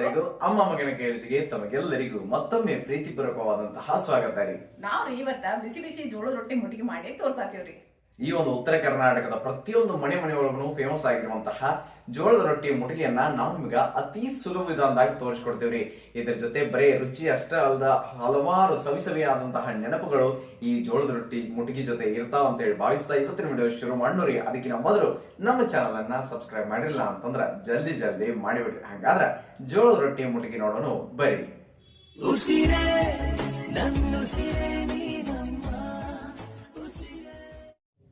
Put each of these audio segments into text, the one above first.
ಎಲ್ಲರಿಗೂ ಅಮ್ಮ ಮಗನ ಕೇಳಿಸಿಗೆ ತಮಗೆಲ್ಲರಿಗೂ ಮತ್ತೊಮ್ಮೆ ಪ್ರೀತಿಪೂರ್ವಕವಾದಂತಹ ಸ್ವಾಗತ ರೀ. ನಾವ್ರಿ ಇವತ್ತ ಬಿಸಿ ಬಿಸಿ ಜೋಳದ ರೊಟ್ಟಿ ಮುಟ್ಟಿಗೆ ಮಾಡಿ ತೋರ್ಸಾತೀವ್ರಿ. ಈ ಒಂದು ಉತ್ತರ ಕರ್ನಾಟಕದ ಪ್ರತಿಯೊಂದು ಮನೆಯೊಳಗೂ ಫೇಮಸ್ ಆಗಿರುವಂತಹ ಜೋಳದ ರೊಟ್ಟಿ ಮುಟ್ಟಿಗೆಯನ್ನ ನಾವು ನಿಮ್ಗ ಅತಿ ಸುಲಭ ವಿಧಾನದಾಗ ತೋರಿಸ್ಕೊಡ್ತೀವ್ರಿ. ಇದ್ರ ಜೊತೆ ಬರೀ ರುಚಿ ಅಷ್ಟೇ ಅಲ್ಲದ ಹಲವಾರು ಸವಿಸವಿಯಾದಂತಹ ನೆನಪುಗಳು ಈ ಜೋಳದ ರೊಟ್ಟಿ ಮುಟ್ಟಿಗೆ ಜೊತೆ ಇರ್ತಾವ ಅಂತ ಹೇಳಿ ಭಾವಿಸ್ತಾ ಇವತ್ತಿನ ವಿಡಿಯೋ ಶುರು ಮಾಡೋರಿ. ಅದಕ್ಕಿಂತ ಮೊದಲು ನಮ್ಮ ಚಾನಲ್ ಅನ್ನ ಸಬ್ಸ್ಕ್ರೈಬ್ ಮಾಡಿಲ್ಲ ಅಂತಂದ್ರ ಜಲ್ದಿ ಮಾಡಿಬಿಡ್ರಿ. ಹಂಗಾದ್ರ ಜೋಳದ ರೊಟ್ಟಿ ಮುಟ್ಟಿಗೆ ನೋಡೋಣ ಬರ್ರಿ.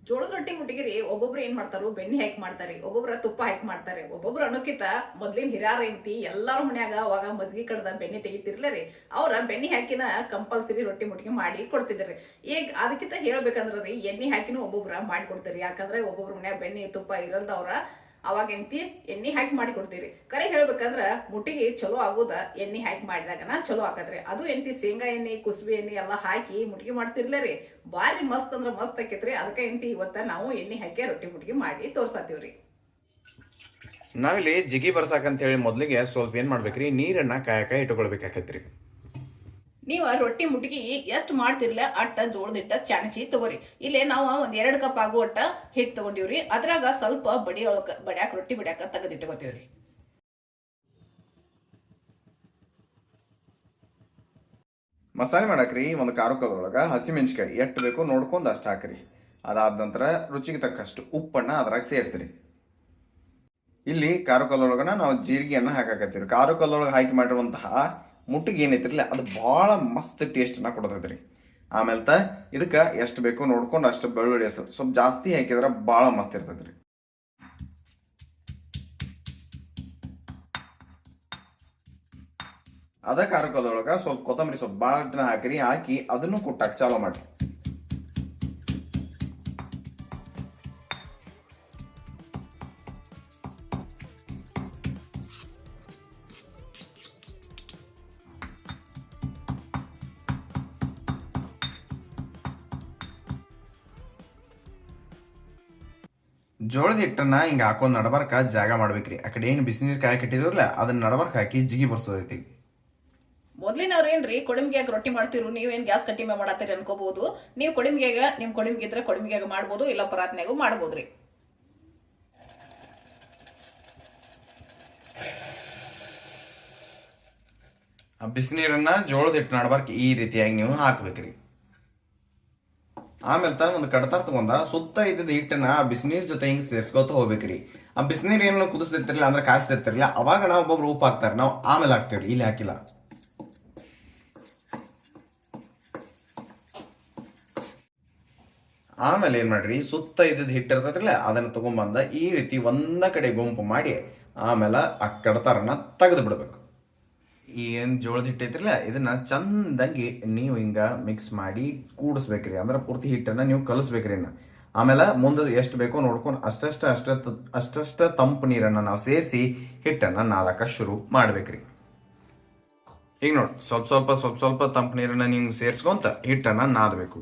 ಜೋಳದ ರೊಟ್ಟಿ ಮುಟ್ಟಿಗಿರಿ ಒಬ್ಬೊಬ್ರು ಏನ್ ಮಾಡ್ತಾರು, ಬೆಣ್ಣೆ ಹಾಕಿ ಮಾಡ್ತಾರೆ, ಒಬ್ಬೊಬ್ರ ತುಪ್ಪ ಹಾಕಿ ಮಾಡ್ತಾರೆ. ಒಬ್ಬೊಬ್ರು ಅನ್ನೋಕಿತ ಮೊದ್ಲಿನ ಹಿರಿಯರ ಐತಿ ಎಲ್ಲಾರ ಮನ್ಯಾಗ ಅವಾಗ ಮಜ್ಗಿ ಕಡ್ದ ಬೆಣ್ಣೆ ತೆಗಿತಿರ್ಲರಿ, ಅವ್ರ ಬೆಣ್ಣೆ ಹಾಕಿನ ಕಂಪಲ್ಸರಿ ರೊಟ್ಟಿ ಮುಟ್ಟಿಗೆ ಮಾಡಿ ಕೊಡ್ತಿದ್ರಿ. ಈಗ ಅದಕ್ಕಿಂತ ಹೇಳ್ಬೇಕಂದ್ರ ರೀ ಎಣ್ಣೆ ಹಾಕಿನೂ ಒಬ್ಬೊಬ್ರ ಮಾಡಿ ಕೊಡ್ತೀರಿ. ಯಾಕಂದ್ರೆ ಒಬ್ಬೊಬ್ರ ಮನ್ಯಾಗ ಬೆಣ್ಣೆ ತುಪ್ಪ ಇರಲ್ದವ್ರ ಅವಾಗ ಎಣ್ಣೆ ಹಾಕಿ ಮಾಡಿ ಕೊಡ್ತೀರಿ. ಕರೆ ಹೇಳ್ಬೇಕಂದ್ರ ಮುಟ್ಟಿಗೆ ಚಲೋ ಆಗೋದ ಎಣ್ಣೆ ಹಾಕಿ ಮಾಡಿದಾಗನ ಚಲೋ ಆಕತ್ರಿ. ಅದು ಶೇಂಗಾ ಎಣ್ಣೆ ಕುಸುಬಿ ಎಣ್ಣೆ ಎಲ್ಲಾ ಹಾಕಿ ಮುಟ್ಟಿಗೆ ಮಾಡ್ತಿರ್ಲರಿ, ಬಾರಿ ಮಸ್ತ್ ಅಂದ್ರ ಮಸ್ತ್ ಆಕೈತ್ರಿ. ಅದಕ್ಕೆ ಇವತ್ತ ನಾವು ಎಣ್ಣೆ ಹಾಕಿ ರೊಟ್ಟಿ ಮುಟ್ಟಿಗೆ ಮಾಡಿ ತೋರ್ಸಾತೀವ್ರಿ. ನಾವಿಲ್ಲಿ ಜಿಗಿ ಬರ್ಸಾಕಂತ ಹೇಳಿ ಮೊದ್ಲಿಗೆ ಸ್ವಲ್ಪ ಏನ್ ಮಾಡ್ಬೇಕ್ರಿ, ನೀರನ್ನ ಕಾಯಕ ಇಟ್ಕೊಳ್ಬೇಕಾಕೈತ್ರಿ. ನೀವ ರೊಟ್ಟಿ ಮುಟ್ಟಿಗೆ ಎಷ್ಟು ಮಾಡ್ತಿರ್ಲ ಅಟ್ಟ ಜೋಳದ ಹಿಟ್ಟ ಚಾಣಿಸಿ ತಗೋರಿ. ಇಲ್ಲೇ ನಾವು ಒಂದ್ 2 ಕಪ್ ಆಗುವಟ್ಟ ಹಿಟ್ಟು ತಗೊಂಡಿವ್ರಿ. ಅದ್ರಾಗ ಸ್ವಲ್ಪ ಬಡ್ಯಾಕ ರೊಟ್ಟಿ ಬಡ್ಯಾಕ ತೆಗೆದಿಟ್ಕೋತೀವ್ರಿ. ಮಸಾಲೆ ಮಾಡಕ್ರಿ ಒಂದು ಕಾರುಕದೊಳಗ ಹಸಿಮೆಣಸಿಕಾಯಿ ಎಷ್ಟು ಬೇಕೋ ನೋಡ್ಕೊಂಡು ಅಷ್ಟು ಹಾಕ್ರಿ. ಅದಾದ ನಂತರ ರುಚಿಗೆ ತಕ್ಕಷ್ಟು ಉಪ್ಪನ್ನ ಅದ್ರಾಗ ಸೇರಿಸ್ರಿ. ಇಲ್ಲಿ ಕಾರುಕಲ್ಲೊಳಗನ ನಾವು ಜೀರಿಗೆಯನ್ನ ಹಾಕಾಕತ್ತೀವಿ. ಕಾರುಕಲ್ಲೊಳಗೆ ಹಾಕಿ ಮಾಡಿರುವಂತಹ ಮುಟ್ಟಿಗೆ ಏನೈತಿರಲ್ಲ ಅದು ಭಾಳ ಮಸ್ತ್ ಟೇಸ್ಟನ್ನ ಕೊಡ್ತೈತ್ರಿ. ಆಮೇಲೆ ಇದಕ್ಕೆ ಎಷ್ಟು ಬೇಕೋ ನೋಡ್ಕೊಂಡು ಅಷ್ಟು ಬೆಳ್ಳುಳ್ಳಿ ಹೆಸರು ಸ್ವಲ್ಪ ಜಾಸ್ತಿ ಹಾಕಿದ್ರೆ ಭಾಳ ಮಸ್ತ್ ಇರ್ತೈತ್ರಿ. ಅದ ಕಾರುಕಲ್ಲೊಳಗ ಸ್ವಲ್ಪ ಕೊತ್ತಂಬರಿ ಸ್ವಲ್ಪ ಭಾಳ ದಿನ ಹಾಕಿ ಅದನ್ನು ಕುಟ್ಟಾಕ ಚಾಲೋ ಮಾಡಿ. ಜೋಳದ ಹಿಟ್ಟನ್ನ ಹಿಂಗ ಹಾಕೊಂಡ್ ನಡಬರ್ಕ ಜಾಗ ಮಾಡ್ಬೇಕ್ರಿ. ಆ ಕಡೆ ಏನು ಬಿಸಿನೀರು ಕಾಯಿ ಕಟ್ಟಿದ್ರಲ್ಲ ಅದನ್ನ ನಡಬರ್ಕ ಹಾಕಿ ಜಿಗಿ ಬರ್ಸೋದೈತಿ. ಮೊದ್ಲಿನವ್ರ ಏನ್ರಿ ಕೊಡಂಬಿಗ್ಯಾಗ ರೊಟ್ಟಿ ಮಾಡ್ತಿರು, ನೀವೇನ್ ಗ್ಯಾಸ್ ಕಟ್ಟಿ ಮೇಲೆ ಮಾಡತ್ತೀರಿ ಅನ್ಕೋಬಹುದು. ನೀವು ಕೊಡಂಬಿಗ್ಯಾಗ ನಿಮ್ ಕೊಡಂಬಿಗಿದ್ರೆ ಕೊಡಂಬಿಗ್ಯಾಗ ಮಾಡ್ಬೋದು, ಇಲ್ಲ ಪರಾತ್ನ್ಯಾಗೂ ಮಾಡ್ಬೋದ್ರಿ. ಆ ಬಿಸಿನೀರನ್ನ ಜೋಳದ ಹಿಟ್ಟು ನಡಬರ್ಕ ಈ ರೀತಿಯಾಗಿ ನೀವು ಹಾಕ್ಬೇಕ್ರಿ. ಆಮೇಲೆ ಒಂದು ಕಡತಾರ ತಗೊಂಡ ಸುತ್ತ ಇದ್ದ ಹಿಟ್ಟನ್ನ ಆ ಬಿಸಿನೀರ್ ಜೊತೆ ಹಿಂಗ್ ಸೇರ್ಸ್ಕೊತ ಹೋಗ್ಬೇಕ್ರಿ. ಆ ಬಿಸಿನೀರ್ ಏನು ಕುದಿಸ್ತಿರ್ತಿರ್ಲಿಲ್ಲ ಅಂದ್ರೆ ಕಾಯಿಸ್ತಿರ್ತಿರ್ಲಿಲ್ಲ, ಅವಾಗ ನಾವು ಒಬ್ಬೊಬ್ರು ಉಪ್ಪು ಹಾಕ್ತಾರೆ, ನಾವು ಆಮೇಲೆ ಹಾಕ್ತೇವ್ರಿ, ಇಲ್ಲಿ ಹಾಕಿಲ್ಲ. ಆಮೇಲೆ ಏನ್ ಮಾಡ್ರಿ, ಸುತ್ತ ಇದ್ದ ಹಿಟ್ಟು ಇರ್ತೈತಿರ್ಲ ಅದನ್ನ ತಗೊಂಡ್ಬಂದ ಈ ರೀತಿ ಒಂದ ಕಡೆ ಗುಂಪು ಮಾಡಿ ಆಮೇಲೆ ಆ ಕಡತಾರನ್ನ ತೆಗೆದು ಬಿಡ್ಬೇಕು. ಏನು ಜೋಳದ ಹಿಟ್ಟು ಐತಿರಲ್ಲ ಇದನ್ನ ಚಂದಾಗಿ ನೀವು ಹಿಂಗ ಮಿಕ್ಸ್ ಮಾಡಿ ಕೂಡಿಸ್ಬೇಕ್ರಿ. ಅಂದ್ರೆ ಪೂರ್ತಿ ಹಿಟ್ಟನ್ನ ನೀವು ಕಲಿಸ್ಬೇಕ್ರಿ. ಆಮೇಲೆ ಮುಂದೆ ಎಷ್ಟು ಬೇಕೋ ನೋಡ್ಕೊಂಡು ಅಷ್ಟಷ್ಟ ತಂಪು ನೀರನ್ನ ನಾವು ಸೇರಿಸಿ ಹಿಟ್ಟನ್ನ ನಾದಕ ಶುರು ಮಾಡ್ಬೇಕ್ರಿ. ಈಗ ನೋಡಿ ಸ್ವಲ್ಪ ತಂಪು ನೀರನ್ನ ನೀವು ಸೇರಿಸ್ಕೊಂತ ಹಿಟ್ಟನ್ನ ನಾದಬೇಕು.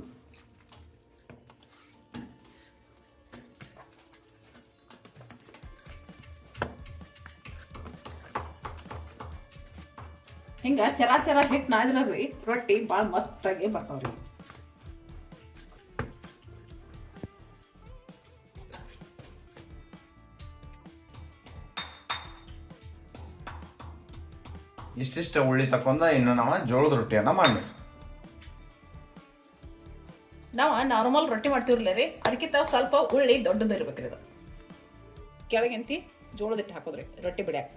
ಹಿಂಗ ಚೆರ ಹಿಟ್ಟು ನಾದ್ರಿ ರೊಟ್ಟಿ ಭಾಳ ಮಸ್ತ್ ಆಗಿ ಬರ್ತಾವ್ರಿ. ಇಷ್ಟಿಷ್ಟ ಉಳ್ಳಿ ತಕೊಂಡ ಇನ್ನು ನಾವು ಜೋಳದ ರೊಟ್ಟಿಯನ್ನ ಮಾಡ್ಬೇಕು. ನಾವು ನಾರ್ಮಲ್ ರೊಟ್ಟಿ ಮಾಡ್ತೀವ್ರಲ್ಲ ರೀ, ಅದಕ್ಕಿಂತ ಸ್ವಲ್ಪ ಉಳ್ಳಿ ದೊಡ್ಡದು ಇರ್ಬೇಕ್ರಿ. ಅದು ಕೆಳಗಿಂತಿ ಜೋಳದ ಹಿಟ್ಟು ಹಾಕೋದ್ರಿ ರೊಟ್ಟಿ ಬಿಡ್ಯಾಕ.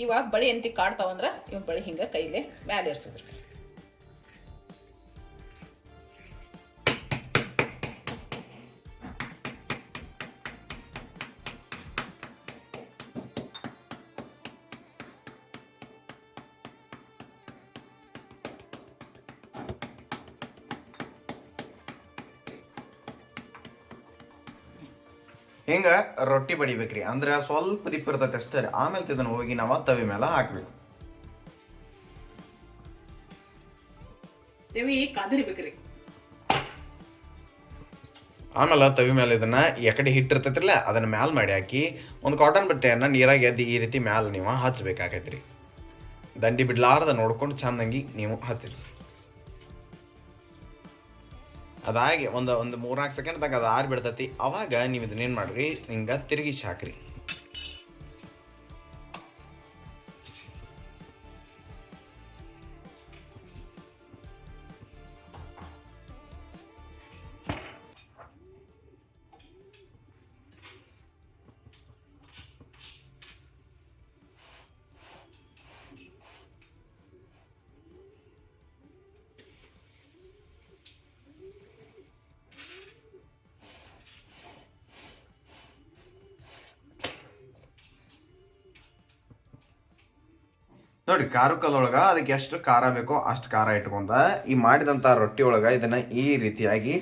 ಇವ ಬಳಿ ಎಂತಿ ಕಾಡ್ತಾವಂದ್ರ ಇವ್ ಬಳಿ ಹಿಂಗ ಕೈಲೆ ಮ್ಯಾಲೆ ಇರ್ಸೋದ್ರಿ. ಹಿಂಗ ರೊಟ್ಟಿ ಬಡಿಬೇಕ್ರಿ. ಅಂದ್ರೆ ಸ್ವಲ್ಪ ದಿಪ್ಪ ಇರ್ತೈತೆ ಅಷ್ಟೇ. ಆಮೇಲೆ ಇದನ್ನ ಹೋಗಿ ನಾವು ತವಿ ಮೇಲೆ ಹಾಕ್ಬೇಕು. ತವಿ ಕಾದಿರ್ಬೇಕ್ರಿ. ಆಮೇಲೆ ತವಿ ಮೇಲೆ ಇದನ್ನ ಎಕಡೆ ಹಿಟ್ಟಿರ್ತೈತ್ರಲ್ಲ ಅದನ್ನ ಮ್ಯಾಲ ಮಾಡಿ ಹಾಕಿ ಒಂದು ಕಾಟನ್ ಬಟ್ಟೆಯನ್ನು ನೀರಾಗಿ ಎದ್ದು ಈ ರೀತಿ ಮ್ಯಾಲ ನೀವು ಹಚ್ಚಬೇಕಾಗೈತ್ರಿ. ದಂಡಿ ಬಿಡ್ಲಾರ್ದ ನೋಡ್ಕೊಂಡು ಚಂದಂಗಿ ನೀವು ಹಚ್ಚಿರಿ. ಅದಾಗಿ ಒಂದು 3-4 ಸೆಕೆಂಡ್ದಾಗ ಅದು ಆರಿ ಬಿಡ್ತೈತಿ. ಅವಾಗ ನೀವು ಇದನ್ನೇನು ಮಾಡ್ರಿ, ಹಿಂಗೆ ತಿರುಗಿಸಿ ಹಾಕ್ರಿ. ನೋಡಿ, ಕಲ್ಲೊಳಗೆ ಅದಕ್ಕೆ ಎಷ್ಟು ಖಾರ ಬೇಕೋ ಅಷ್ಟು ಖಾರ ಇಟ್ಕೊಂಡ ಈ ಮಾಡಿದಂಥ ರೊಟ್ಟಿ ಒಳಗೆ ಇದನ್ನ ಈ ರೀತಿಯಾಗಿ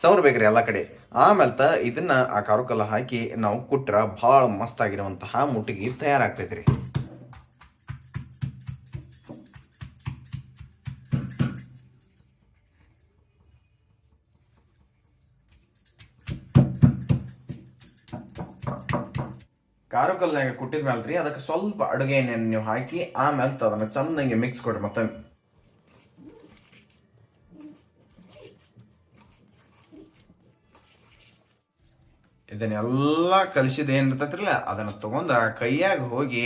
ಸವರ್ಬೇಕ್ರಿ ಎಲ್ಲ ಕಡೆ. ಆಮೇಲೆ ಇದನ್ನ ಆ ಕಲ್ಲ ಹಾಕಿ ನಾವು ಕುಟ್ರ ಭಾಳ ಮಸ್ತ್ ಆಗಿರುವಂತಹ ಮುಟ್ಟಿಗೆ ತಯಾರಾಗ್ತೈತ್ರಿ. ಕಲ್ಲಾಗ ಕುಟ್ಟಿದ ಮೇಲೆ ರೀ ಅದಕ್ಕೆ ಸ್ವಲ್ಪ ಅಡುಗೆ ಎಣ್ಣೆ ನೀವು ಹಾಕಿ ಆಮೇಲೆ ಅದನ್ನು ಚೆನ್ನಾಗಿ ಮಿಕ್ಸ್ ಕೊಡ್ರಿ. ಮತ್ತೆ ಇದನ್ನೆಲ್ಲ ಕಲಿಸಿದ ಏನಿರ್ತೈತ್ರಲ್ಲ ಅದನ್ನ ತಗೊಂಡ ಕೈಯಾಗ ಹೋಗಿ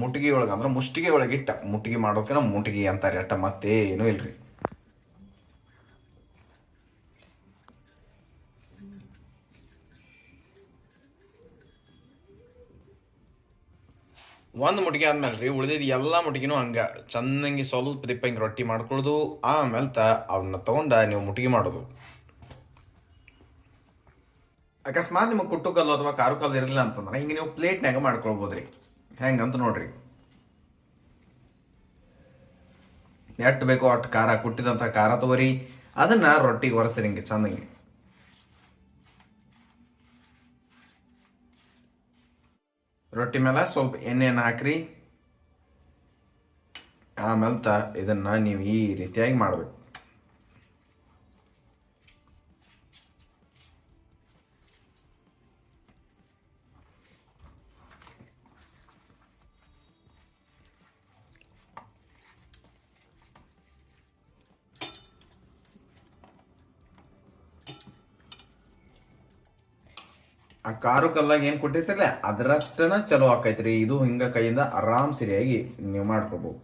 ಮುಟ್ಟಿಗೆ ಒಳಗೆ ಅಂದ್ರೆ ಮುಷ್ಟಿಗೆ ಒಳಗೆ ಇಟ್ಟ ಮುಟ್ಟಿಗೆ ಮಾಡೋಕೆ ಮುಟ್ಟಿಗೆ ಅಂತಾರೆ ಅಟ್ಟ, ಮತ್ತೇನು ಇಲ್ರಿ. ಒಂದು ಮುಟ್ಟಿಗೆ ಆದ್ಮೇಲೆ ರೀ ಉಳಿದಿದ್ದು ಎಲ್ಲ ಮುಟ್ಟಿಗೆನೂ ಹಂಗೆ ಚೆನ್ನಾಗಿ ಸ್ವಲ್ಪ ದಿಪ್ಪ ಹಿಂಗೆ ರೊಟ್ಟಿ ಮಾಡ್ಕೊಳ್ಳೋದು. ಆಮೇಲೆ ಅವನ್ನ ತಗೊಂಡ ನೀವು ಮುಟ್ಟಿಗೆ ಮಾಡೋದು. ಅಕಸ್ಮಾತ್ ನಿಮಗೆ ಕುಟ್ಟು ಕಲ್ಲು ಅಥವಾ ಕಾರು ಕಲ್ಲು ಇರಲಿಲ್ಲ ಅಂತಂದ್ರೆ ಹಿಂಗೆ ನೀವು ಪ್ಲೇಟ್ನಾಗ ಮಾಡ್ಕೊಳ್ಬೋದ್ರಿ. ಹೆಂಗಂತ ನೋಡ್ರಿ, ಎಷ್ಟು ಬೇಕೋ ಅಷ್ಟು ಖಾರ ಕುಟ್ಟಿದಂಥ ಖಾರ ತಗೋರಿ, ಅದನ್ನ ರೊಟ್ಟಿಗೆ ಒರೆಸ್ರಿ ಹಿಂಗೆ ಚೆನ್ನಾಗಿ. ರೊಟ್ಟಿ ಮೇಲೆ ಸ್ವಲ್ಪ ಎಣ್ಣೆಯನ್ನು ಹಾಕ್ರಿ. ಆಮೇಲೆ ಇದನ್ನ ನೀವು ಈ ರೀತಿಯಾಗಿ ಮಾಡಬೇಕು. ಆ ಕಾರು ಕಲ್ಲಾಗ ಏನು ಕೊಟ್ಟಿರ್ತಿರಲ್ಲ ಅದರಷ್ಟನ ಚಲೋ ಆಕೈತ್ರಿ. ಇದು ಹಿಂಗ ಕೈಯಿಂದ ಆರಾಮ್ ಸರಿಯಾಗಿ ನೀವು ಮಾಡ್ಕೋಬಹುದು.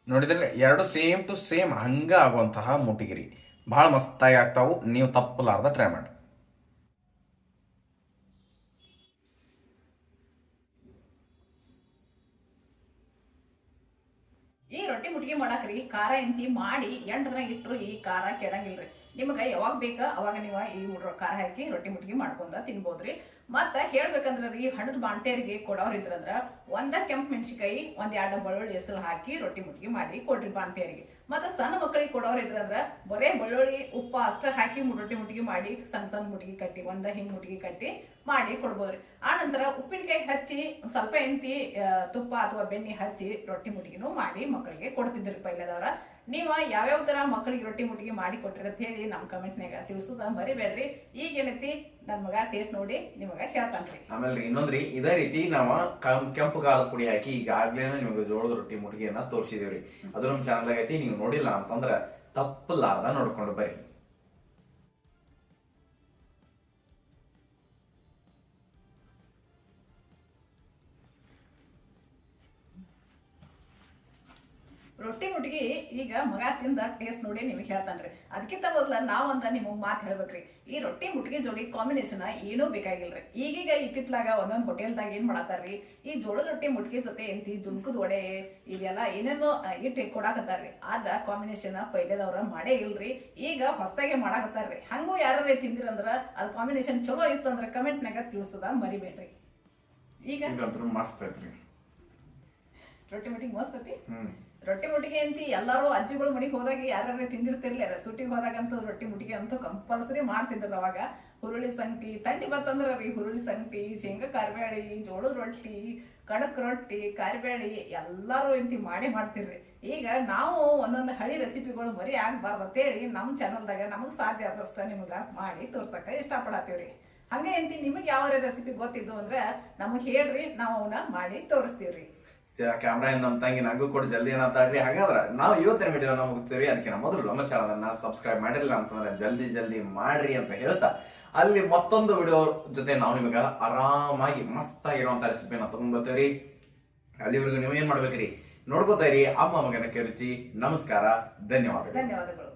ನೋಡಿದ್ರೆ ಎರಡು ಸೇಮ್ ಟು ಸೇಮ್ ಹಂಗ ಆಗುವಂತಹ ಮುಟ್ಟಿಗಿರಿ ಬಹಳ ಮಸ್ತಾಗಿ ಆಗ್ತಾವು. ನೀವು ತಪ್ಪಲಾರ್ದ ಟ್ರೈ ಮಾಡಿ. ಈ ರೊಟ್ಟಿ ಮುಟ್ಟಿಗೆ ಮಾಡಾಕ್ರಿ ಖಾರ ಎಂತಿ ಮಾಡಿ ಎಂಟದ್ರಾಗ ಇಟ್ಟರು ಈ ಖಾರ ಕೆಡಂಗಿಲ್ರಿ. ನಿಮಗೆ ಯಾವಾಗ ಬೇಕಾ ಅವಾಗ ನೀವು ಈ ಖಾರ ಹಾಕಿ ರೊಟ್ಟಿ ಮುಟ್ಟಿಗೆ ಮಾಡ್ಕೊಂಡ ತಿನ್ಬೋದ್ರಿ. ಮತ್ತೆ ಹೇಳ್ಬೇಕಂದ್ರ ಈ ಹಣ್ಣದ ಬಾಂಟೇರಿಗೆ ಕೊಡೋರ್ ಇದ್ರಂದ್ರ ಒಂದ ಕೆಂಪು ಮೆಣಸಿಕಾಯಿ 1-2 ಬೆಳ್ಳುಳ್ಳಿ ಹೆಸರು ಹಾಕಿ ರೊಟ್ಟಿ ಮುಟ್ಟಿಗೆ ಮಾಡಿ ಕೊಡ್ರಿ ಬಾಂಟೇರಿಗೆ. ಮತ್ತೆ ಸಣ್ಣ ಮಕ್ಕಳಿಗೆ ಕೊಡೋರ್ ಇದ್ರಂದ್ರ ಬರೇ ಬೆಳ್ಳುಳ್ಳಿ ಉಪ್ಪ ಅಷ್ಟ ಹಾಕಿ ರೊಟ್ಟಿ ಮುಟ್ಟಿಗೆ ಮಾಡಿ ಸಣ್ಣ ಮುಟ್ಟಿಗೆ ಕಟ್ಟಿ ಹಿಂಗ್ ಮುಟ್ಟಿಗೆ ಕಟ್ಟಿ ಮಾಡಿ ಕೊಡ್ಬೋದ್ರಿ. ಆ ನಂತರ ಉಪ್ಪಿನಕಾಯಿ ಹಚ್ಚಿ ಸ್ವಲ್ಪ ಎಂತಿ ತುಪ್ಪ ಅಥವಾ ಬೆಣ್ಣೆ ಹಚ್ಚಿ ರೊಟ್ಟಿ ಮುಟ್ಟಿಗೆನೂ ಮಾಡಿ ಮಕ್ಕಳಿಗೆ ಕೊಡ್ತಿದ್ರಿ ಪೈಲದವ್ರ. ನೀವು ಯಾವ್ಯಾವ ತರ ಮಕ್ಕಳಿಗೆ ರೊಟ್ಟಿ ಮುಟ್ಟಿಗೆ ಮಾಡಿ ಕೊಟ್ಟಿರಿ ಅಂತ ಹೇಳಿ ನಮ್ಮ ಕಮೆಂಟ್ನಾಗ ತಿಳಿಸೋದ ಮರಿಬೇಡ್ರಿ. ಈಗ ಏನೈತಿ ನನ್ ಮಗ ಟೇಸ್ಟ್ ನೋಡಿ ನಿಮಗ ಹೇಳ್ತಾನ್ರಿ. ಆಮೇಲೆ ಇನ್ನೊಂದ್ರಿ ಇದೇ ರೀತಿ ನಾವು ಕೆಂಪು ಖಾರದ ಪುಡಿ ಹಾಕಿ ಈಗಾಗ್ಲೇ ನಿಮಗೆ ಜೋಳದ ರೊಟ್ಟಿ ಮುಟ್ಟಿಗೆಯನ್ನ ತೋರಿಸಿದೇವ್ರಿ. ಅದು ನಮ್ಮ ಚಾನಲ್ ಐತಿ, ನೀವು ನೋಡಿಲ್ಲ ಅಂತಂದ್ರ ತಪ್ಪಲಾರ್ದ ನೋಡ್ಕೊಂಡು ಬರ್ರಿ. ರೊಟ್ಟಿ ಮುಟ್ಟಿಗೆ ಈಗ ಮಗ ತಿಂದ ಟೇಸ್ಟ್ ನೋಡಿ ನಿಮಗೆ ಹೇಳ್ತಾನ್ರಿ. ಅದಕ್ಕಿಂತ ಮೊದಲ ನಾವಂದ ನಿಮಗೆ ಮಾತು ಹೇಳ್ಬೇಕ್ರಿ. ಈ ರೊಟ್ಟಿ ಮುಟ್ಟಿಗೆ ಜೋಡಿ ಕಾಂಬಿನೇಷನ್ ಏನೂ ಬೇಕಾಗಿಲ್ರಿ. ಈಗೀಗ ಇತ್ತಿತ್ಲಾಗ ಒಂದೊಂದು ಹೋಟೆಲ್ದಾಗ ಏನ್ ಮಾಡತ್ತಾರ್ರಿ, ಈ ಜೋಳದ ರೊಟ್ಟಿ ಮುಟ್ಟಿಗೆ ಜೊತೆ ಎಂತಿ ಜುನ್ಕದ ವಡೆ ಇವೆಲ್ಲ ಏನೇನೋ ಇಟ್ಟು ಕೊಡಾಕತ್ತಾರ್ರಿ. ಅದ ಕಾಂಬಿನೇಷನ್ ಪೈಲೆದವ್ರ ಮಾಡೇ ಇಲ್ರಿ, ಈಗ ಹೊಸದಾಗೆ ಮಾಡಾಕತ್ತಾರ್ರಿ. ಹಂಗೂ ಯಾರೇ ತಿಂದಿರಂದ್ರ ಅದ್ ಕಾಂಬಿನೇಷನ್ ಚಲೋ ಇತ್ತಂದ್ರ ಕಮೆಂಟ್ನಾಗ ತಿಳಿಸೋದ ಮರಿಬೇಡ್ರಿ. ಈಗ ಮಸ್ತ್ ಐತ್ರಿ ರೊಟ್ಟಿ ಮುಟ್ಟಿಗೆ ಮಸ್ತ್ ಐತಿ. ರೊಟ್ಟಿ ಮುಟ್ಟಿಗೆ ಅಂತಿ ಎಲ್ಲಾರು ಅಜ್ಜಿಗಳು ಮನೆಗೆ ಹೋದಾಗ ಯಾರ್ಯಾರು ತಿಂದಿರ್ತಿರ್ಲಿ ಸೂಟಿಗೆ ಹೋದಾಗಂತೂ ರೊಟ್ಟಿ ಮುಟ್ಟಿಗೆ ಅಂತೂ ಕಂಪಲ್ಸರಿ ಮಾಡ್ತಿದ್ರು ಅವಾಗ. ಹುರುಳಿ ಸಂಗಟಿ ತಂಡಿ ಬತ್ತಂದ್ರ ರೀ ಹುರುಳಿ ಸಂಗಟಿ, ಶೇಂಗಾ ಕಾರ್ಬ್ಯಾಳಿ, ಜೋಳದ ರೊಟ್ಟಿ, ಕಡಕ್ ರೊಟ್ಟಿ, ಕಾರ್ಬ್ಯಾಳಿ ಎಲ್ಲಾರು ಇಂತಿ ಮಾಡ್ತಿರ್ರಿ. ಈಗ ನಾವು ಒಂದೊಂದು ಹಳಿ ರೆಸಿಪಿಗಳು ಮರಿ ಆಗ್ಬಾರ್ದು ಅಂತೇಳಿ ನಮ್ಮ ಚಾನಲ್ದಾಗ ನಮಗ್ ಸಾಧ್ಯ ಆದಷ್ಟ ನಿಮ್ಗ ಮಾಡಿ ತೋರ್ಸಕ ಇಷ್ಟಪಡತ್ತೀವ್ರಿ. ಹಂಗೆ ಅಂತಿ ನಿಮಗ್ ಯಾವ ರೆಸಿಪಿ ಗೊತ್ತಿದ್ದು ಅಂದ್ರೆ ನಮಗ್ ಹೇಳ್ರಿ, ನಾವು ಅವನ್ನ ಮಾಡಿ ತೋರಿಸ್ತೀವ್ರಿ. ಕ್ಯಾಮ್ರಾ ಇಂದ ನಮ್ಮ ತಂಗಿ ನಂಗೂ ಕೂಡ ಜಲ್ದಿ ಏನಾತಾಡ್ರಿ. ಹಾಗಾದ್ರೆ ನಾವು ಇವತ್ತಿನ ವಿಡಿಯೋ ಮುಗಿಸ್ತೀವಿ. ಅದಕ್ಕೆ ಮೊದಲು ನಮ್ಮ ಚಾನಲ್ ಅನ್ನ ಸಬ್ಸ್ಕ್ರೈಬ್ ಮಾಡಿರಲಿಲ್ಲ ಅಂತಂದ್ರೆ ಜಲ್ದಿ ಮಾಡ್ರಿ ಅಂತ ಹೇಳ್ತಾ, ಅಲ್ಲಿ ಮತ್ತೊಂದು ವಿಡಿಯೋ ಜೊತೆ ನಾವು ನಿಮಗೆ ಆರಾಮಾಗಿ ಮಸ್ತ್ ಆಗಿರುವಂತ ರೆಸಿಪಿನ ತಗೊಂಡ್ ಬರ್ತೀವ್ರಿ. ಅಲ್ಲಿವರೆಗೂ ನೀವು ಏನ್ ಮಾಡ್ಬೇಕ್ರಿ, ನೋಡ್ಕೋತಾ ಇರಿ ಅಮ್ಮ ಮಗನ ರುಚಿ. ನಮಸ್ಕಾರ, ಧನ್ಯವಾದಗಳು.